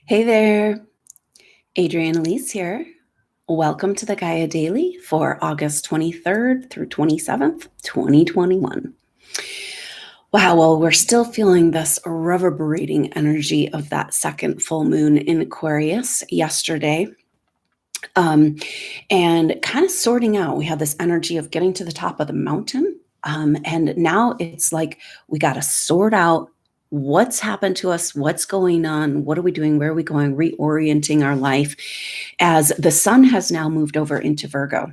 Hey there, Adrienne Elise here. Welcome to the Gaia Daily for August 23rd through 27th, 2021. Wow, well, we're still feeling this reverberating energy of that second full moon in Aquarius yesterday. And kind of sorting out, we had this energy of getting to the top of the mountain. And now it's like we got to sort out what's happened to us, what's going on, what are we doing, where are we going, reorienting our life as the sun has now moved over into Virgo.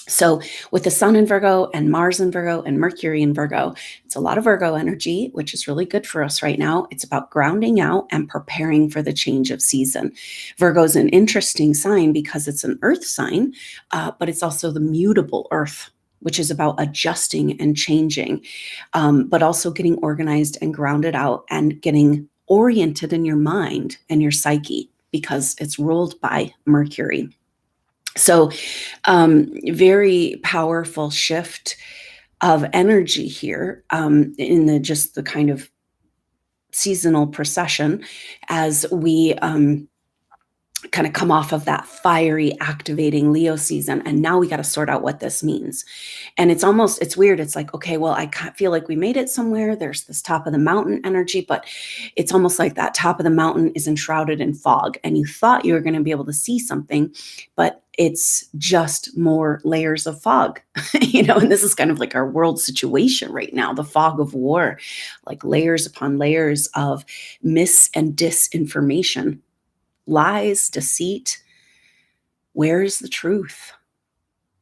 So with the sun in Virgo and Mars in Virgo and Mercury in Virgo, it's a lot of Virgo energy, which is really good for us right now. It's about grounding out and preparing for the change of season. Virgo is an interesting sign because it's an earth sign, but it's also the mutable earth, which is about adjusting and changing, but also getting organized and grounded out and getting oriented in your mind and your psyche because it's ruled by Mercury. So very powerful shift of energy here in the kind of seasonal procession as we kind of come off of that fiery activating Leo season. And now we got to sort out what this means. And it's weird. It's like, okay, well, I feel like we made it somewhere. There's this top of the mountain energy, but it's almost like that top of the mountain is enshrouded in fog. And you thought you were going to be able to see something, but it's just more layers of fog, and this is kind of like our world situation right now, the fog of war, like layers upon layers of mis and disinformation. Lies, deceit. Where is the truth?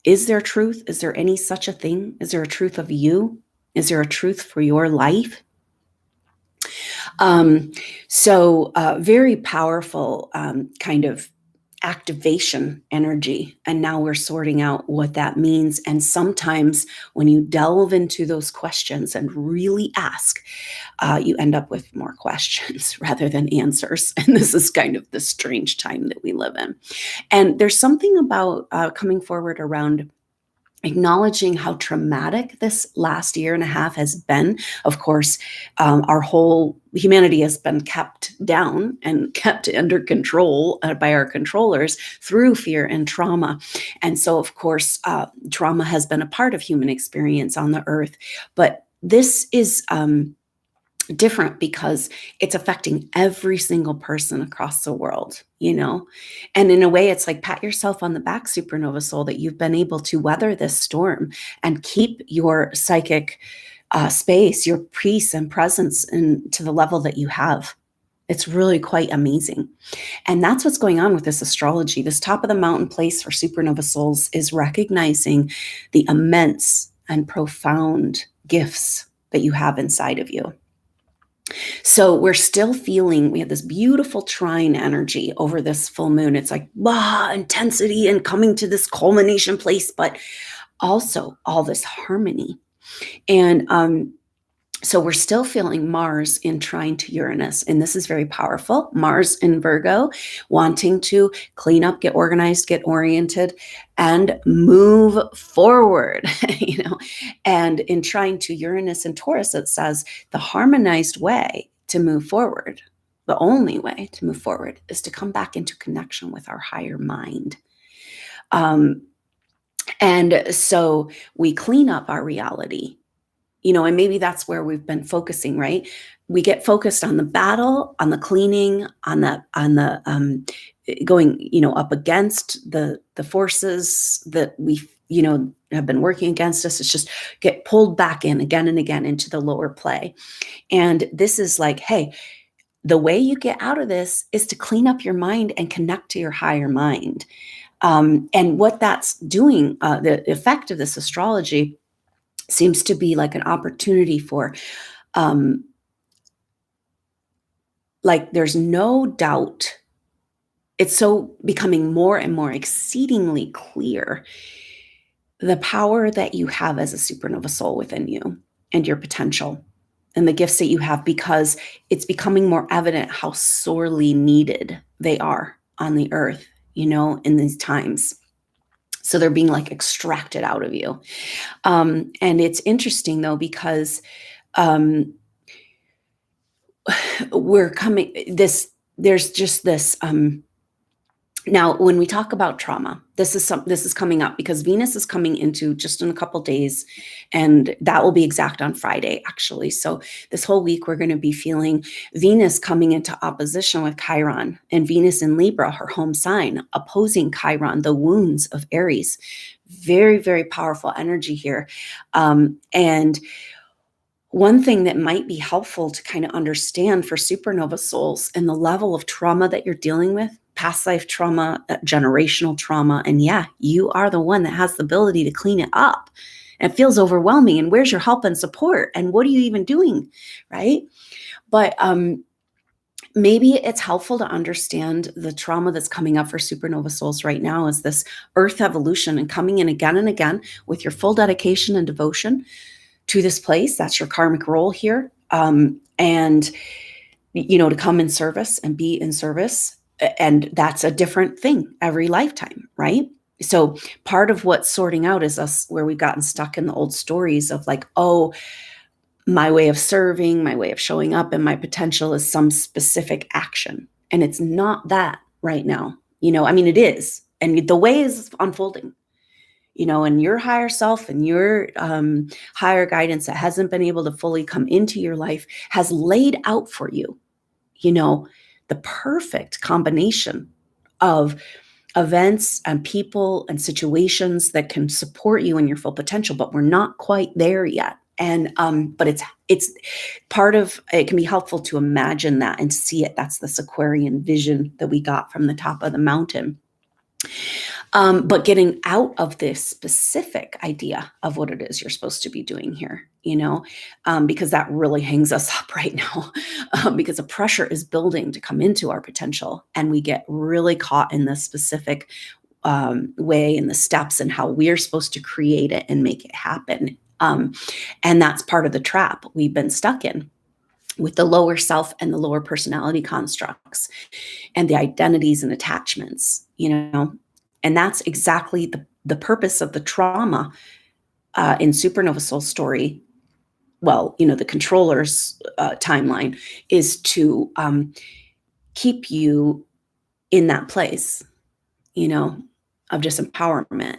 Is there truth? Is there any such a thing? Is there a truth of you? Is there a truth for your life? Very powerful kind of activation energy. And now we're sorting out what that means. And sometimes when you delve into those questions and really ask, you end up with more questions rather than answers. And this is kind of the strange time that we live in. And there's something about coming forward around acknowledging how traumatic this last year and a half has been. Of course, our whole humanity has been kept down and kept under control by our controllers through fear and trauma. And so, of course, trauma has been a part of human experience on the earth. But this is different because it's affecting every single person across the world, and in a way it's like pat yourself on the back, supernova soul, that you've been able to weather this storm and keep your psychic space, your peace and presence to the level that you have. It's really quite amazing. And that's what's going on with this astrology. This top of the mountain place for supernova souls is recognizing the immense and profound gifts that you have inside of you. So we're still feeling, we have this beautiful trine energy over this full moon. It's like, intensity and coming to this culmination place, but also all this harmony. And so we're still feeling Mars in trine to Uranus, and this is very powerful. Mars in Virgo, wanting to clean up, get organized, get oriented, and move forward, And in trine to Uranus and Taurus, it says the harmonized way to move forward, the only way to move forward, is to come back into connection with our higher mind. And so we clean up our reality. And maybe that's where we've been focusing, right? We get focused on the battle, on the cleaning, on the going, up against the forces that we, have been working against us. It's just get pulled back in again and again into the lower play. And this is like, hey, the way you get out of this is to clean up your mind and connect to your higher mind. And what that's doing, the effect of this astrology seems to be like an opportunity for, there's no doubt. It's so becoming more and more exceedingly clear the power that you have as a supernova soul within you and your potential and the gifts that you have, because it's becoming more evident how sorely needed they are on the earth, in these times. So they're being extracted out of you. And it's interesting though, because we're coming, this there's just this, now, when we talk about trauma, this is coming up because Venus is coming into just in a couple days, and that will be exact on Friday, actually. So this whole week, we're going to be feeling Venus coming into opposition with Chiron, and Venus in Libra, her home sign, opposing Chiron, the wounds of Aries. Very, very powerful energy here. And one thing that might be helpful to kind of understand for supernova souls and the level of trauma that you're dealing with, past life trauma, generational trauma, and yeah, you are the one that has the ability to clean it up. And it feels overwhelming. And where's your help and support? And what are you even doing? Right? But maybe it's helpful to understand the trauma that's coming up for supernova souls right now is this earth evolution and coming in again and again with your full dedication and devotion to this place. That's your karmic role here. And, to come in service and be in service. And that's a different thing every lifetime, right? So part of what's sorting out is us where we've gotten stuck in the old stories of like, oh, my way of serving, my way of showing up, and my potential is some specific action. And it's not that right now. It is. And the way is unfolding. And your higher self and your higher guidance that hasn't been able to fully come into your life has laid out for you, the perfect combination of events and people and situations that can support you in your full potential, but we're not quite there yet. And but it's part of it. Can be helpful to imagine that and see it. That's the Aquarian vision that we got from the top of the mountain. But getting out of this specific idea of what it is you're supposed to be doing here, because that really hangs us up right now, because the pressure is building to come into our potential, and we get really caught in this specific way and the steps and how we're supposed to create it and make it happen. And that's part of the trap we've been stuck in with the lower self and the lower personality constructs and the identities and attachments, and that's exactly the purpose of the trauma in Supernova Soul Story. Well, the controller's timeline is to keep you in that place, of disempowerment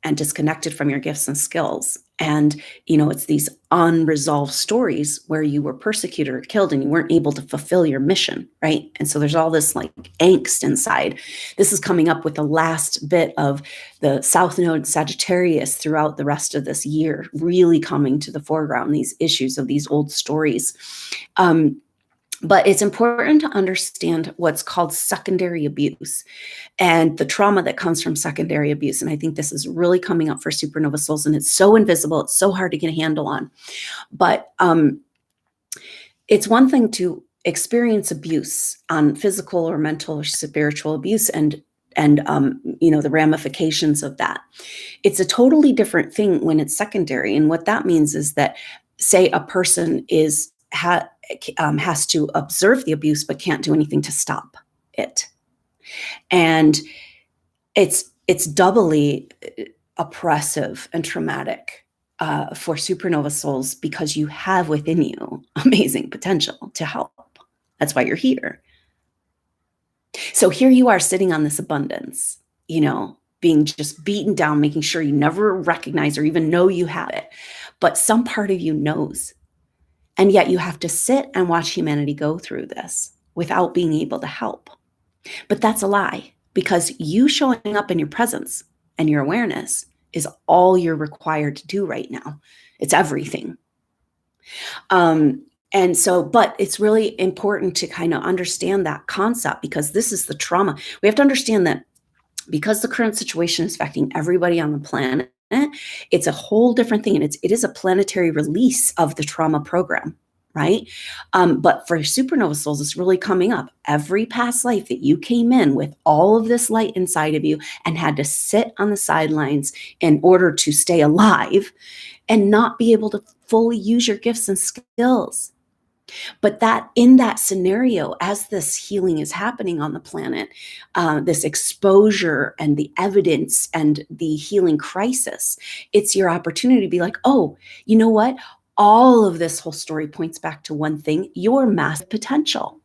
and disconnected from your gifts and skills. And, it's these unresolved stories where you were persecuted or killed and you weren't able to fulfill your mission, right? And so there's all this like angst inside. This is coming up with the last bit of the South Node Sagittarius throughout the rest of this year, really coming to the foreground, these issues of these old stories. But it's important to understand what's called secondary abuse and the trauma that comes from secondary abuse. And I think this is really coming up for supernova souls, and it's so invisible. It's so hard to get a handle on. But it's one thing to experience abuse on physical or mental or spiritual abuse and the ramifications of that. It's a totally different thing when it's secondary. And what that means is that, say, a person has to observe the abuse but can't do anything to stop it, and it's doubly oppressive and traumatic for supernova souls, because you have within you amazing potential to help. That's why you're here. So here you are sitting on this abundance, being just beaten down, making sure you never recognize or even know you have it, but some part of you knows. And yet you have to sit and watch humanity go through this without being able to help. But that's a lie, because you showing up in your presence and your awareness is all you're required to do right now. It's everything. And so, but it's really important to kind of understand that concept, because this is the trauma. We have to understand that because the current situation is affecting everybody on the planet, it's a whole different thing. And it is a planetary release of the trauma program, right? But for supernova souls, it's really coming up. Every past life that you came in with all of this light inside of you and had to sit on the sidelines in order to stay alive and not be able to fully use your gifts and skills. But that in that scenario, as this healing is happening on the planet, this exposure and the evidence and the healing crisis, it's your opportunity to be like, oh, you know what? All of this whole story points back to one thing: your massive potential.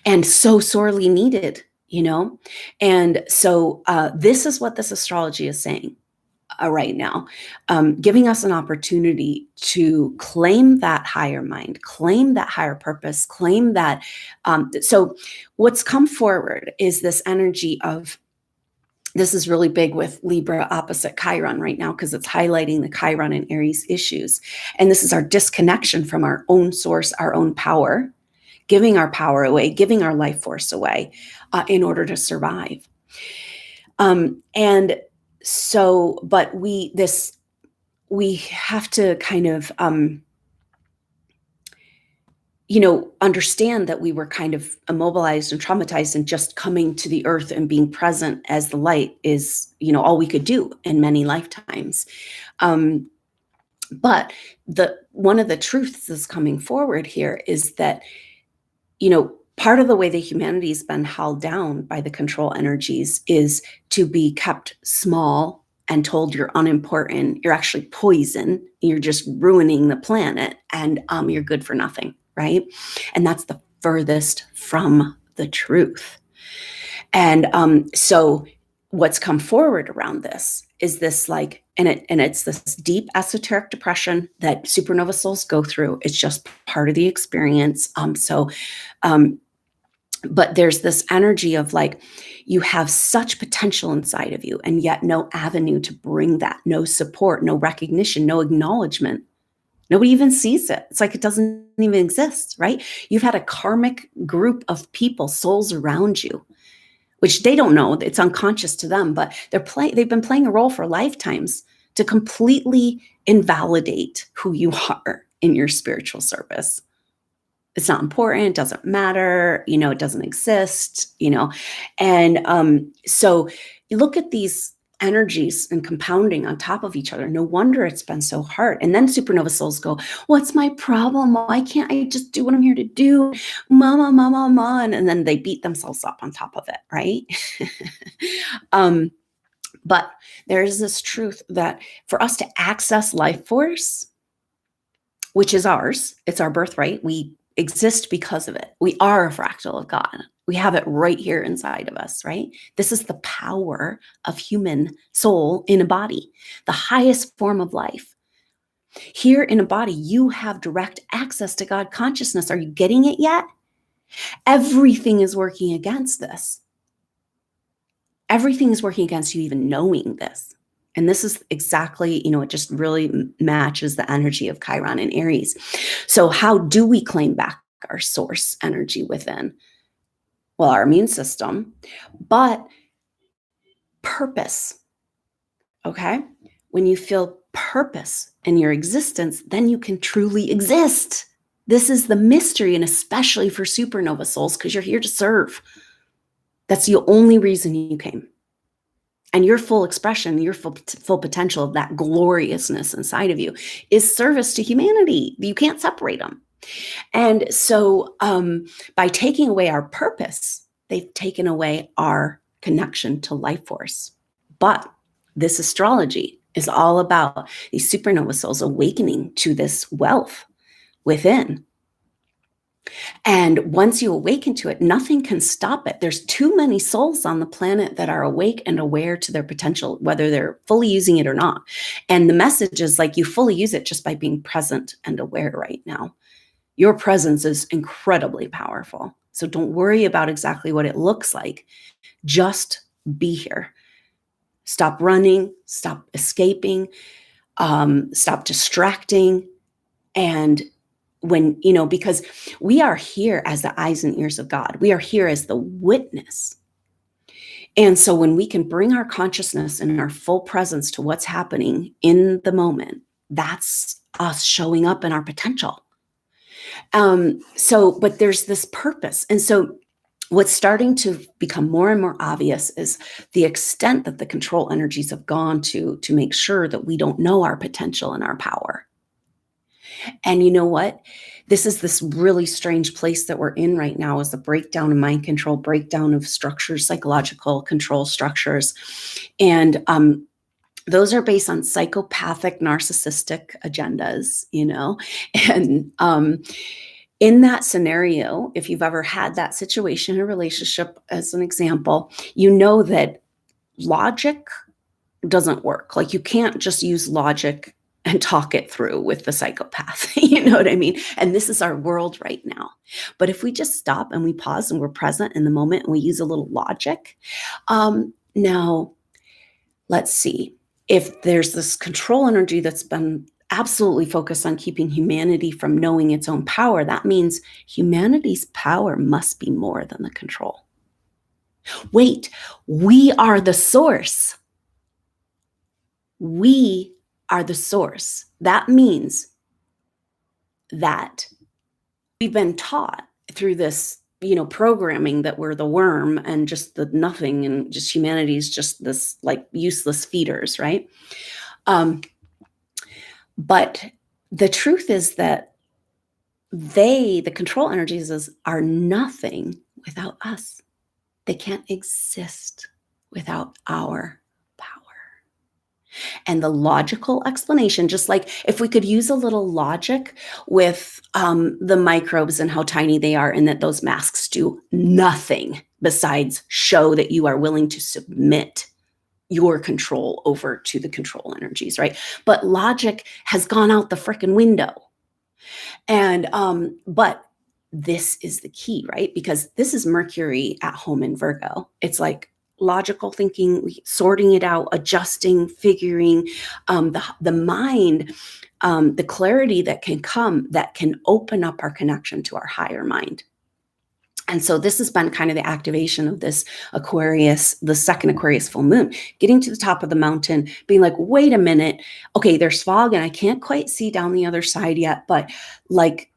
and so sorely needed, And so this is what this astrology is saying right now, giving us an opportunity to claim that higher mind, claim that higher purpose, claim that. So what's come forward is this energy of, this is really big with Libra opposite Chiron right now, because it's highlighting the Chiron and Aries issues. And this is our disconnection from our own source, our own power, giving our power away, giving our life force away in order to survive. And so, but we have to kind of, understand that we were kind of immobilized and traumatized, and just coming to the earth and being present as the light is, all we could do in many lifetimes. But one of the truths that's coming forward here is that, part of the way that humanity has been held down by the control energies is to be kept small and told you're unimportant, you're actually poison, you're just ruining the planet, and you're good for nothing, right? And that's the furthest from the truth. And so what's come forward around this is this, like, and it's this deep esoteric depression that supernova souls go through. It's just part of the experience. But there's this energy of, like, you have such potential inside of you, and yet no avenue to bring that, no support, no recognition, no acknowledgement. Nobody even sees it. It's like it doesn't even exist, right? You've had a karmic group of people, souls around you, which they don't know. It's unconscious to them, but they've been playing a role for lifetimes to completely invalidate who you are in your spiritual service. It's not important, it doesn't matter, it doesn't exist, And so you look at these energies and compounding on top of each other. No wonder it's been so hard. And then supernova souls go, what's my problem? Why can't I just do what I'm here to do? Mama. And then they beat themselves up on top of it, right? But there's this truth that for us to access life force, which is ours, it's our birthright, we exist because of it. We are a fractal of God. We have it right here inside of us, right? This is the power of human soul in a body, the highest form of life. Here in a body, you have direct access to God consciousness. Are you getting it yet? Everything is working against this. Everything is working against you even knowing this. And this is exactly, it just really matches the energy of Chiron and Aries. So how do we claim back our source energy within? Well, our immune system, but purpose, okay? When you feel purpose in your existence, then you can truly exist. This is the mystery, and especially for supernova souls, because you're here to serve. That's the only reason you came. And your full expression, your full potential of that gloriousness inside of you is service to humanity. You can't separate them. And so by taking away our purpose, they've taken away our connection to life force. But this astrology is all about these supernova souls awakening to this wealth within. And once you awaken to it, nothing can stop it. There's too many souls on the planet that are awake and aware to their potential, whether they're fully using it or not. And the message is, like, you fully use it just by being present and aware right now. Your presence is incredibly powerful. So don't worry about exactly what it looks like. Just be here. Stop running, stop escaping, stop distracting. And when, because we are here as the eyes and ears of God. We are here as the witness. And so when we can bring our consciousness and our full presence to what's happening in the moment, that's us showing up in our potential. But there's this purpose. And so what's starting to become more and more obvious is the extent that the control energies have gone to make sure that we don't know our potential and our power. And you know what? This is this really strange place that we're in right now, is the breakdown of mind control, breakdown of structures, psychological control structures. And those are based on psychopathic, narcissistic agendas, and In that scenario, if you've ever had that situation in a relationship, as an example, you know that logic doesn't work. Like, you can't just use logic and talk it through with the psychopath. You know what I mean? And this is our world right now. But if we just stop and we pause and we're present in the moment and we use a little logic, now let's see. If there's this control energy that's been absolutely focused on keeping humanity from knowing its own power, that means humanity's power must be more than the control. Wait, we are the source. We are the source. That means that we've been taught through this, programming, that we're the worm and just the nothing, and just humanity's just this like useless feeders, right? But the truth is that the control energies, are nothing without us. They can't exist without our power. And the logical explanation, just like if we could use a little logic with the microbes and how tiny they are, and that those masks do nothing besides show that you are willing to submit your control over to the control energies, right? But logic has gone out the frickin' window. And but this is the key, right? Because this is Mercury at home in Virgo. It's like logical thinking, sorting it out, adjusting, figuring, the mind, the clarity that can come, that can open up our connection to our higher mind. And so this has been kind of the activation of this Aquarius, the second Aquarius full moon, getting to the top of the mountain, being like, wait a minute, okay, there's fog and I can't quite see down the other side yet, but like,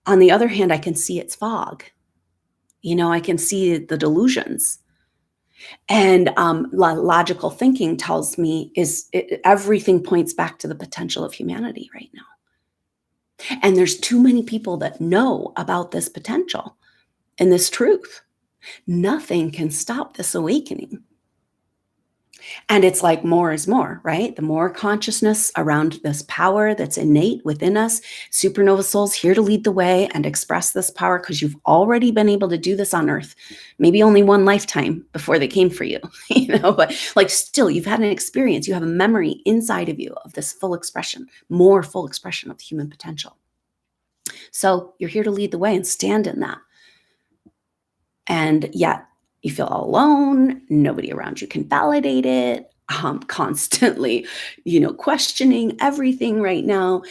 on the other hand, I can see it's fog. I can see the delusions. And logical thinking tells me everything points back to the potential of humanity right now. And there's too many people that know about this potential and this truth. Nothing can stop this awakening. And it's like more is more, right? The more consciousness around this power that's innate within us, supernova souls here to lead the way and express this power, because you've already been able to do this on Earth. Maybe only one lifetime before they came for you, but like still you've had an experience, you have a memory inside of you of this full expression, more full expression of the human potential. So you're here to lead the way and stand in that. And yet you feel all alone. Nobody around you can validate it. Constantly, questioning everything right now,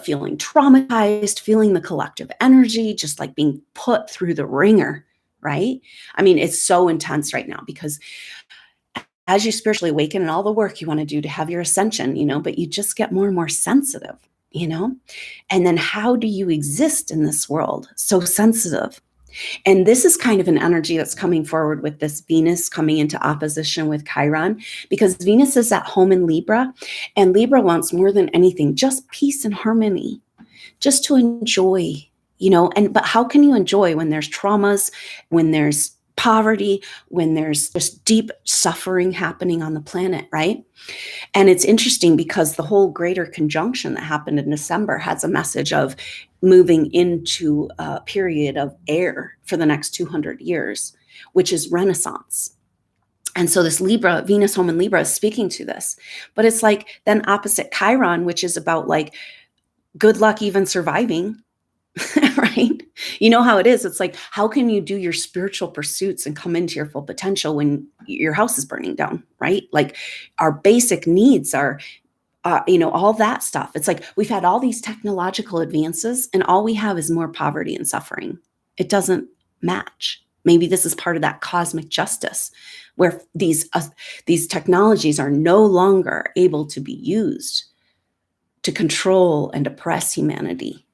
feeling traumatized, feeling the collective energy, just like being put through the ringer, right? I mean, it's so intense right now, because as you spiritually awaken and all the work you want to do to have your ascension, but you just get more and more sensitive, and then how do you exist in this world so sensitive? And this is kind of an energy that's coming forward with this Venus coming into opposition with Chiron, because Venus is at home in Libra, and Libra wants more than anything just peace and harmony, just to enjoy, but how can you enjoy when there's traumas, when there's poverty, when there's just deep suffering happening on the planet, right? And it's interesting because the whole greater conjunction that happened in December has a message of moving into a period of air for the next 200 years, which is Renaissance. And so this Libra, Venus home in Libra, is speaking to this. But it's like then opposite Chiron, which is about like good luck even surviving, right? You know how it is. It's like, how can you do your spiritual pursuits and come into your full potential when your house is burning down, right? Like our basic needs are, all that stuff. It's like we've had all these technological advances and all we have is more poverty and suffering. It doesn't match. Maybe this is part of that cosmic justice where these technologies are no longer able to be used to control and oppress humanity,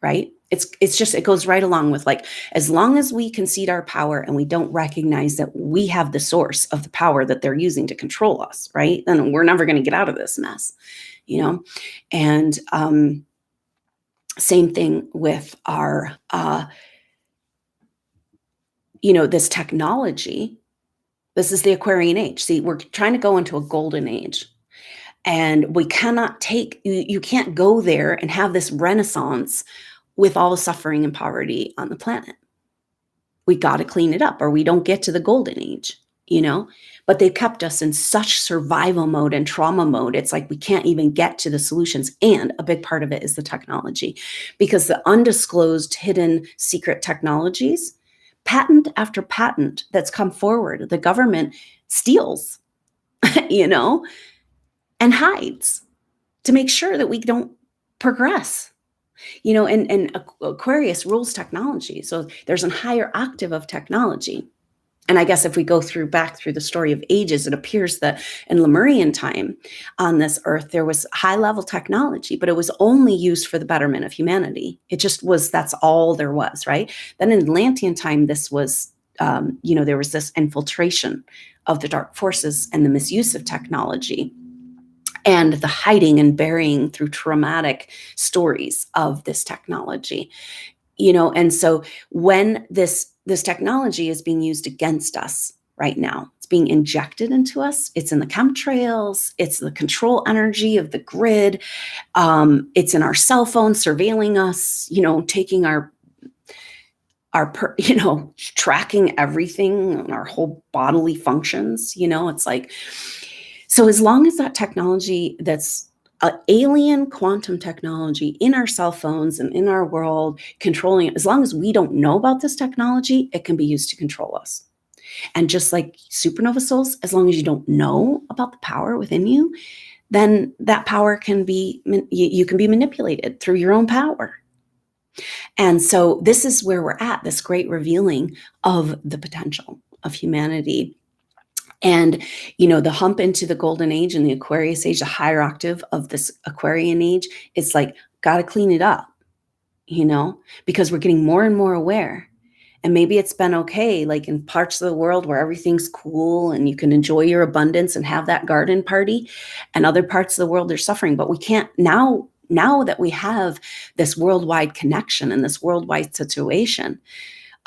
right? It's just, it goes right along with like, as long as we concede our power and we don't recognize that we have the source of the power that they're using to control us, right? Then we're never going to get out of this mess, And same thing with our, this technology. This is the Aquarian age. See, we're trying to go into a golden age. And we cannot you can't go there and have this renaissance with all the suffering and poverty on the planet. We got to clean it up or we don't get to the golden age, you know? But they kept us in such survival mode and trauma mode. It's like we can't even get to the solutions. And a big part of it is the technology, because the undisclosed, hidden, secret technologies, patent after patent that's come forward, the government steals, you know, and hides to make sure that we don't progress. You know, and Aquarius rules technology. So there's a higher octave of technology. And I guess if we go back through the story of ages, it appears that in Lemurian time on this earth, there was high level technology, but it was only used for the betterment of humanity. It just was, that's all there was, right? Then in Atlantean time, this was, there was this infiltration of the dark forces and the misuse of technology, and the hiding and burying through traumatic stories of this technology, and so when this technology is being used against us right now, it's being injected into us, it's in the chemtrails, it's the control energy of the grid, it's in our cell phones surveilling us, taking our tracking everything, our whole bodily functions, it's like, so as long as that technology, that's alien quantum technology in our cell phones and in our world, controlling it, as long as we don't know about this technology, it can be used to control us. And just like supernova souls, as long as you don't know about the power within you, then that power can be, you can be manipulated through your own power. And so this is where we're at, this great revealing of the potential of humanity. And, the hump into the golden age and the Aquarius age, the higher octave of this Aquarian age, it's like, got to clean it up, because we're getting more and more aware. And maybe it's been okay, like in parts of the world where everything's cool and you can enjoy your abundance and have that garden party, and other parts of the world are suffering. But we can't, now that we have this worldwide connection and this worldwide situation,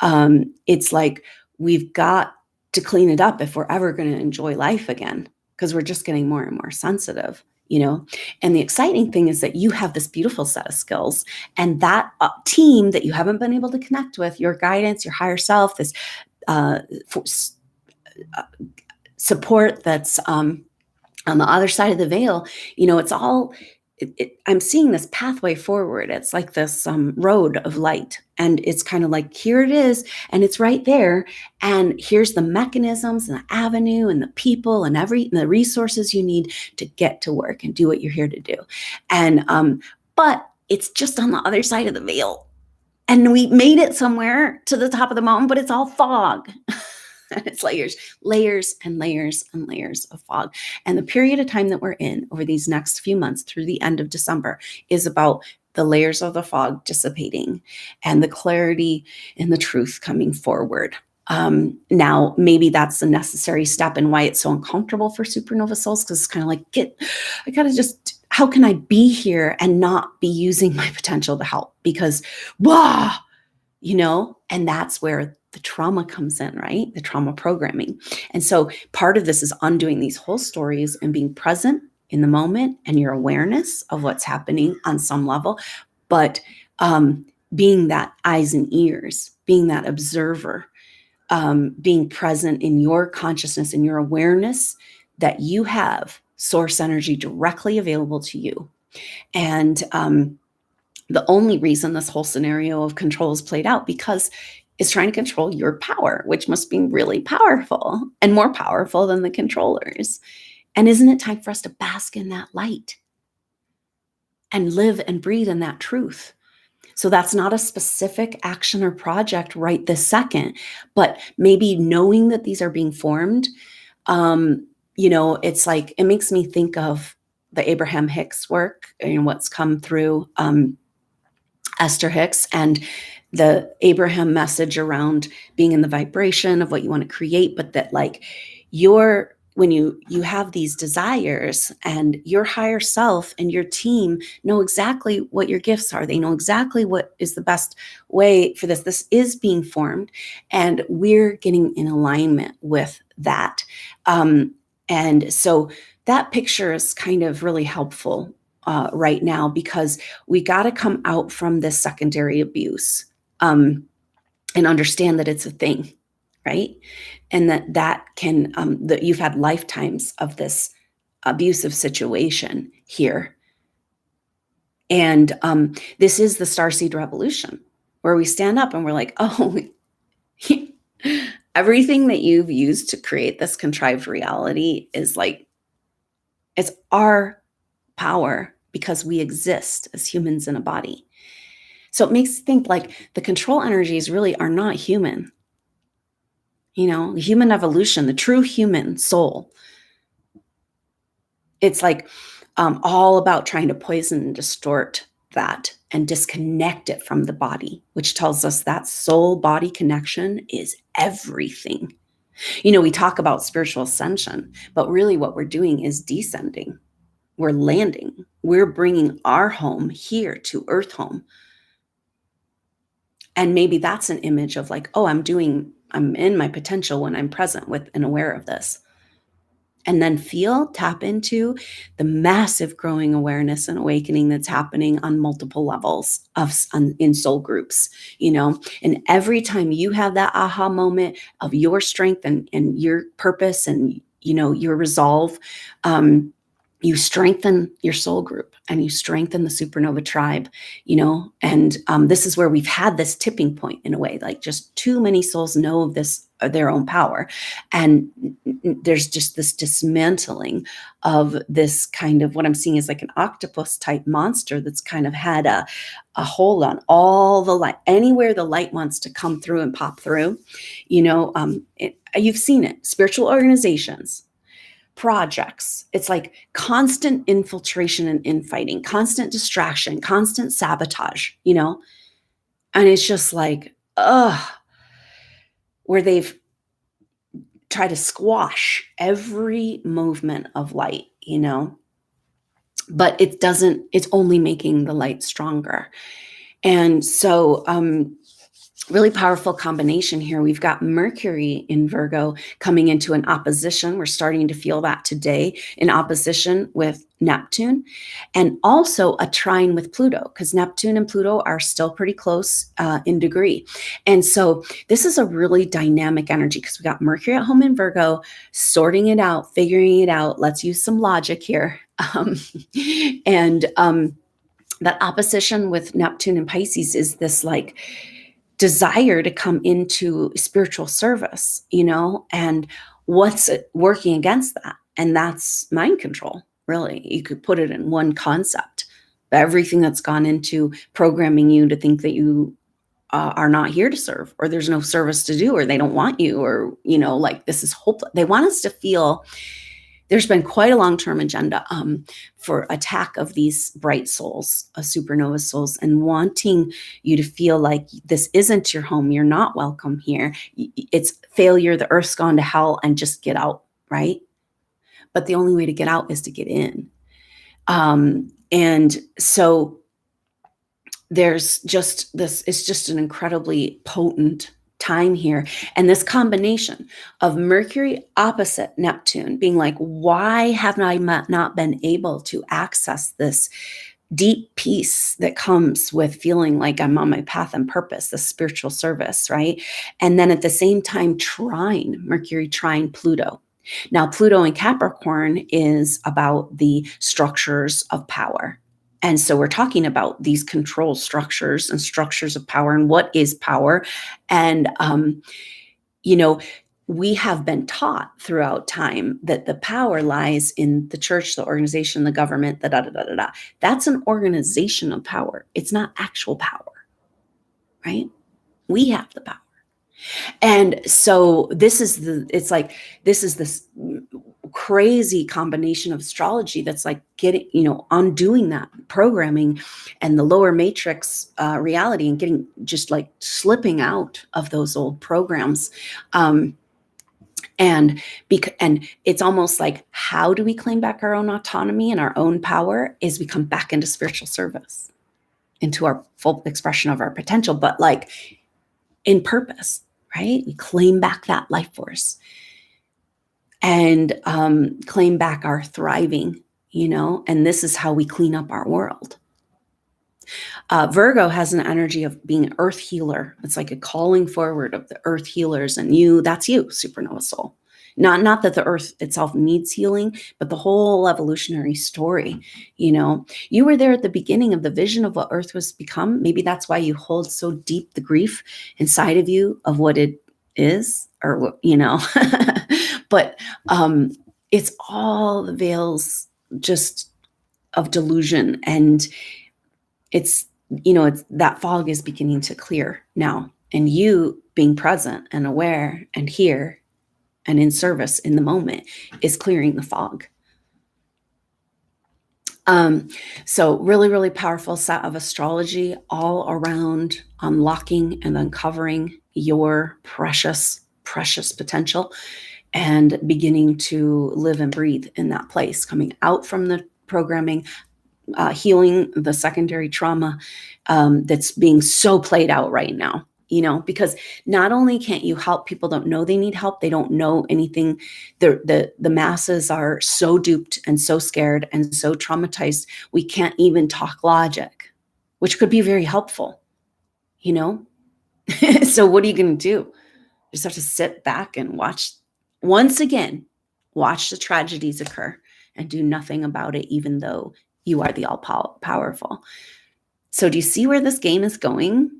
it's like we've got to clean it up if we're ever going to enjoy life again, because we're just getting more and more sensitive, And the exciting thing is that you have this beautiful set of skills, and that team that you haven't been able to connect with, your guidance, your higher self, this support that's on the other side of the veil, it's all, I'm seeing this pathway forward. It's like this road of light, and it's kind of like, here it is, and it's right there, and here's the mechanisms and the avenue and the people and the resources you need to get to work and do what you're here to do. And but it's just on the other side of the veil, and we made it somewhere to the top of the mountain, but it's all fog. And it's layers and layers and layers of fog. And the period of time that we're in over these next few months through the end of December is about the layers of the fog dissipating and the clarity and the truth coming forward. Now, maybe that's the necessary step, and why it's so uncomfortable for supernova souls, because it's kind of like, I gotta just, how can I be here and not be using my potential to help? Because, and that's where the trauma comes in, right? The trauma programming. And so part of this is undoing these whole stories and being present in the moment and your awareness of what's happening on some level, but being that eyes and ears, being that observer, being present in your consciousness and your awareness that you have source energy directly available to you. And the only reason this whole scenario of control is played out, because it's trying to control your power, which must be really powerful and more powerful than the controllers. And isn't it time for us to bask in that light and live and breathe in that truth? So that's not a specific action or project right this second, but maybe knowing that these are being formed, it's like, it makes me think of the Abraham Hicks work and what's come through Esther Hicks and the Abraham message around being in the vibration of what you want to create, but that like when you have these desires, and your higher self and your team know exactly what your gifts are. They know exactly what is the best way for this. This is being formed, and we're getting in alignment with that. And so that picture is kind of really helpful right now, because we got to come out from this secondary abuse, and understand that it's a thing, right? And that can, that you've had lifetimes of this abusive situation here. And this is the starseed revolution, where we stand up and we're like, oh, everything that you've used to create this contrived reality is like, it's our power because we exist as humans in a body. So it makes you think like the control energies really are not human. Human evolution, the true human soul, it's like all about trying to poison and distort that and disconnect it from the body, which tells us that soul body connection is everything. We talk about spiritual ascension, but really what we're doing is descending. We're landing. We're bringing our home here to Earth home. And maybe that's an image of like, oh, I'm in my potential when I'm present with and aware of this. And then tap into the massive growing awareness and awakening that's happening on multiple levels in soul groups, and every time you have that aha moment of your strength and your purpose and, your resolve, you strengthen your soul group and you strengthen the supernova tribe, and this is where we've had this tipping point in a way, like just too many souls know of this, their own power. And there's just this dismantling of this kind of, what I'm seeing is like an octopus type monster that's kind of had a hold on all the light, anywhere the light wants to come through and pop through, you've seen it, spiritual organizations, projects. It's like constant infiltration and infighting, constant distraction, constant sabotage, and it's just like, where they've tried to squash every movement of light, but it's only making the light stronger. And so, really powerful combination here. We've got Mercury in Virgo coming into an opposition. We're starting to feel that today, in opposition with Neptune, and also a trine with Pluto, because Neptune and Pluto are still pretty close in degree. And so this is a really dynamic energy, because we got Mercury at home in Virgo, sorting it out, figuring it out. Let's use some logic here. And that opposition with Neptune and Pisces is this like desire to come into spiritual service, and what's working against that? And that's mind control, really. You could put it in one concept. Everything that's gone into programming you to think that you are not here to serve, or there's no service to do, or they don't want you, or, like this is hopeless. They want us to feel. There's been quite a long-term agenda for attack of these bright souls, supernova souls, and wanting you to feel like this isn't your home. You're not welcome here. It's failure. The earth's gone to hell, and just get out, right? But the only way to get out is to get in. And so there's just this, it's just an incredibly potent time here. And this combination of Mercury opposite Neptune being like, why have I not been able to access this deep peace that comes with feeling like I'm on my path and purpose, the spiritual service, right? And then at the same time, Mercury trine Pluto. Now, Pluto in Capricorn is about the structures of power. And so we're talking about these control structures and structures of power, and what is power. And, we have been taught throughout time that the power lies in the church, the organization, the government, That's an organization of power. It's not actual power, right? We have the power. And so this is this crazy combination of astrology that's like getting, undoing that programming and the lower matrix reality, and getting just like slipping out of those old programs. And it's almost like, how do we claim back our own autonomy and our own power? Is we come back into spiritual service, into our full expression of our potential, but like in purpose, right? We claim back that life force and claim back our thriving and this is how we clean up our world. Virgo has an energy of being an earth healer. It's like a calling forward of the earth healers, and that's you, supernova soul. Not that the earth itself needs healing, but the whole evolutionary story. You were there at the beginning of the vision of what earth was become. Maybe that's why you hold so deep the grief inside of you of what it is, or but it's all the veils just of delusion, and it's that fog is beginning to clear now, and you being present and aware and here and in service in the moment is clearing the fog. So really, really powerful set of astrology all around unlocking and uncovering your precious, precious potential and beginning to live and breathe in that place, coming out from the programming, healing the secondary trauma that's being so played out right now. Because not only can't you help people don't know they need help, they don't know anything. The masses are so duped and so scared and so traumatized, we can't even talk logic, which could be very helpful, So what are you going to do? You just have to sit back and watch the tragedies occur and do nothing about it, even though you are the all-powerful. So do you see where this game is going?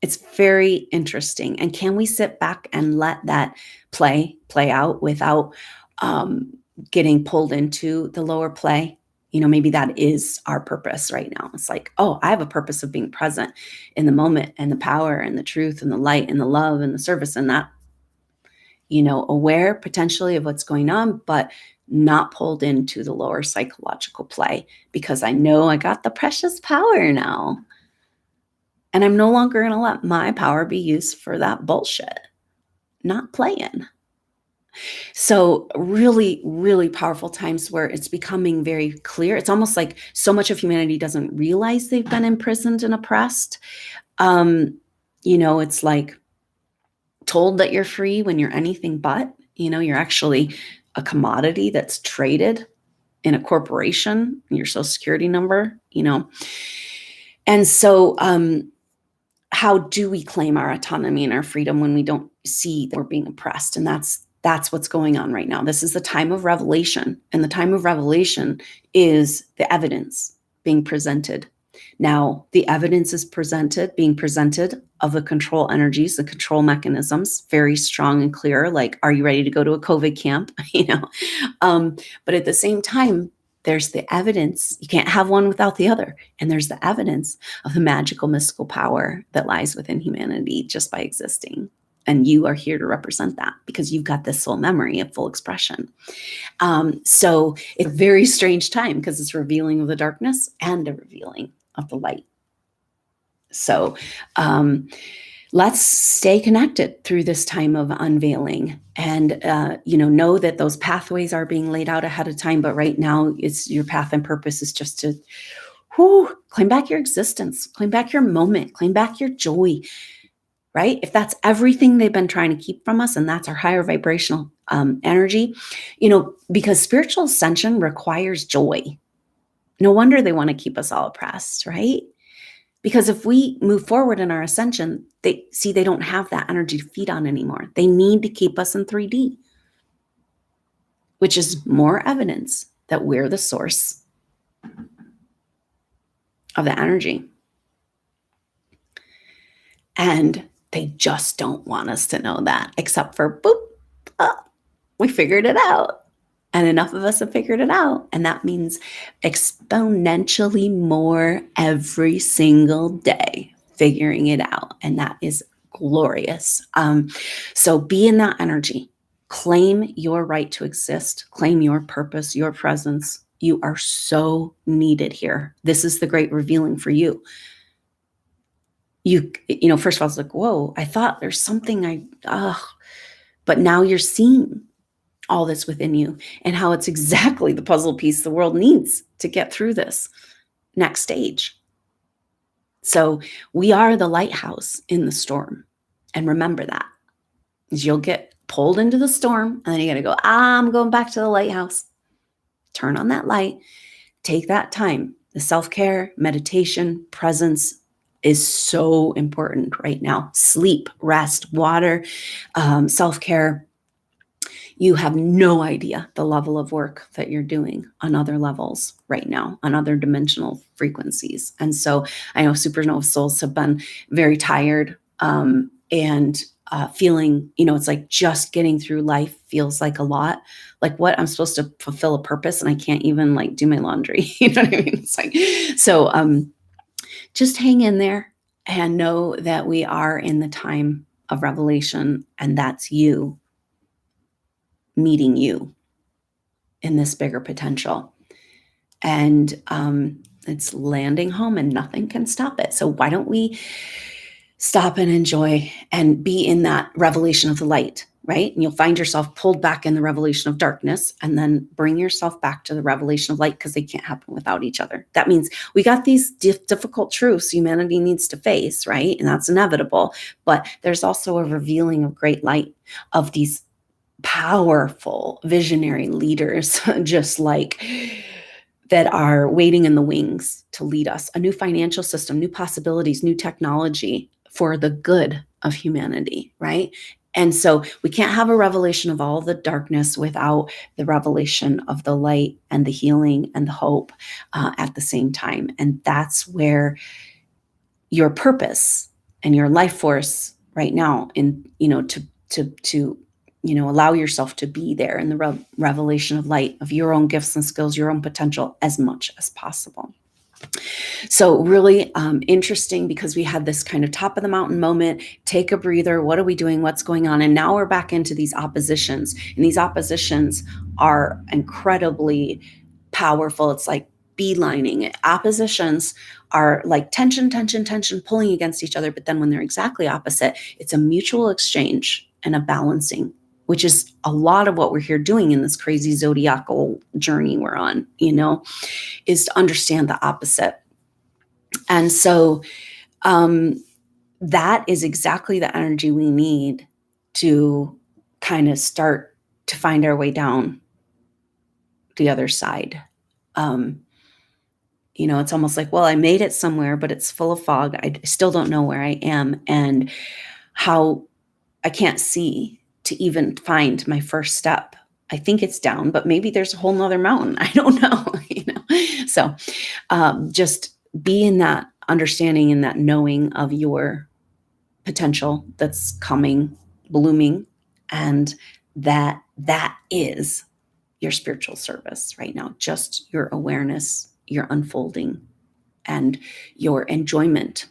It's very interesting. And can we sit back and let that play out without getting pulled into the lower play? Maybe that is our purpose right now. It's like, oh, I have a purpose of being present in the moment and the power and the truth and the light and the love and the service and that, aware potentially of what's going on, but not pulled into the lower psychological play, because I know I got the precious power now. And I'm no longer going to let my power be used for that bullshit. Not playing. So really, really powerful times where it's becoming very clear. It's almost like so much of humanity doesn't realize they've been imprisoned and oppressed. It's like told that you're free when you're anything but. You're actually a commodity that's traded in a corporation, your social security number, And so how do we claim our autonomy and our freedom when we don't see that we're being oppressed? And that's what's going on right now. This is the time of revelation. And the time of revelation is the evidence being presented. Now, the evidence is being presented of the control energies, the control mechanisms, very strong and clear, like, are you ready to go to a COVID camp? But at the same time, there's the evidence. You can't have one without the other. And there's the evidence of the magical, mystical power that lies within humanity just by existing. And you are here to represent that because you've got this soul memory of full expression. So it's a very strange time because it's revealing of the darkness and a revealing of the light. So let's stay connected through this time of unveiling and, know that those pathways are being laid out ahead of time. But right now, it's your path and purpose is just to claim back your existence, claim back your moment, claim back your joy, right? If that's everything they've been trying to keep from us, and that's our higher vibrational energy, because spiritual ascension requires joy. No wonder they want to keep us all oppressed, right? Because if we move forward in our ascension, they don't have that energy to feed on anymore. They need to keep us in 3D, which is more evidence that we're the source of the energy. And they just don't want us to know that, except for, we figured it out. And enough of us have figured it out. And that means exponentially more every single day figuring it out. And that is glorious. So be in that energy. Claim your right to exist. Claim your purpose, your presence. You are so needed here. This is the great revealing for you. First of all, it's like, whoa, I thought there's something but now you're seeing all that's within you and how it's exactly the puzzle piece the world needs to get through this next stage. So we are the lighthouse in the storm. And remember that, because you'll get pulled into the storm and then you got to go, I'm going back to the lighthouse. turn on that light, take that time. The self-care, meditation, presence is so important right now. Sleep, rest, water, self-care. You have no idea the level of work that you're doing on other levels right now, on other dimensional frequencies. And so I know supernova souls have been very tired, and feeling, it's like just getting through life feels like a lot. Like, what, I'm supposed to fulfill a purpose and I can't even like do my laundry. You know what I mean? It's like, so just hang in there and know that we are in the time of revelation, and that's you meeting you in this bigger potential. And it's landing home and nothing can stop it. So why don't we stop and enjoy and be in that revelation of the light, right? And you'll find yourself pulled back in the revelation of darkness, and then bring yourself back to the revelation of light, because they can't happen without each other. That means we got these difficult truths humanity needs to face, right? And that's inevitable. But there's also a revealing of great light of these powerful visionary leaders, just like that are waiting in the wings to lead us. A new financial system, new possibilities, new technology for the good of humanity, right? And so we can't have a revelation of all the darkness without the revelation of the light and the healing and the hope at the same time. And that's where your purpose and your life force right now, in to allow yourself to be there in the revelation of light, of your own gifts and skills, your own potential, as much as possible. So really interesting, because we had this kind of top of the mountain moment, take a breather. What are we doing? What's going on? And now we're back into these oppositions. And these oppositions are incredibly powerful. It's like beelining it. Oppositions are like tension, pulling against each other. But then when they're exactly opposite, it's a mutual exchange and a balancing, which is a lot of what we're here doing in this crazy zodiacal journey we're on, is to understand the opposite. And so that is exactly the energy we need to kind of start to find our way down the other side. It's almost like, well, I made it somewhere, but it's full of fog. I still don't know where I am, and how I can't see to even find my first step. I think it's down, but maybe there's a whole nother mountain. I don't know, So just be in that understanding and that knowing of your potential that's coming, blooming, and that is your spiritual service right now. Just your awareness, your unfolding, and your enjoyment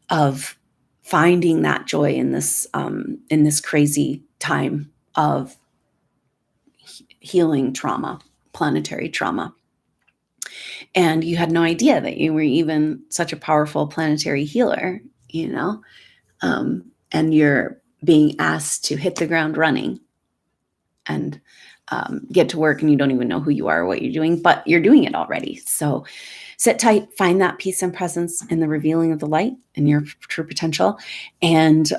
of finding that joy in this crazy time of healing trauma, planetary trauma. And you had no idea that you were even such a powerful planetary healer, and you're being asked to hit the ground running and get to work, and you don't even know who you are or what you're doing, but you're doing it already. So sit tight, find that peace and presence in the revealing of the light and your true potential, and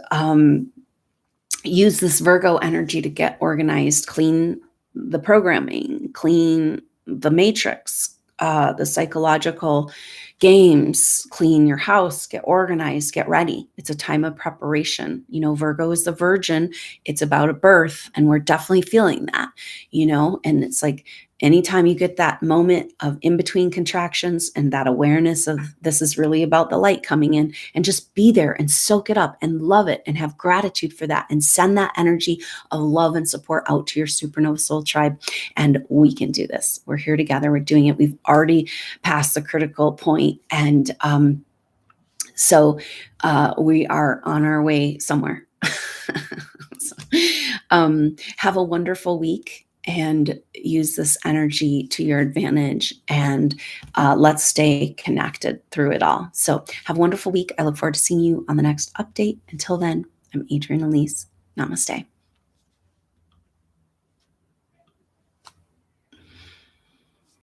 use this Virgo energy to get organized, clean the programming, clean the matrix, the psychological games, clean your house, get organized, get ready. It's a time of preparation. Virgo is the virgin. It's about a birth, and we're definitely feeling that, and it's like, anytime you get that moment of in-between contractions and that awareness of this is really about the light coming in, and just be there and soak it up and love it and have gratitude for that, and send that energy of love and support out to your supernova soul tribe. And we can do this. We're here together. We're doing it. We've already passed the critical point. And so we are on our way somewhere. So, have a wonderful week, and use this energy to your advantage, and let's stay connected through it all. So have a wonderful week. I look forward to seeing you on the next update. Until then, I'm Adrienne Elise. Namaste.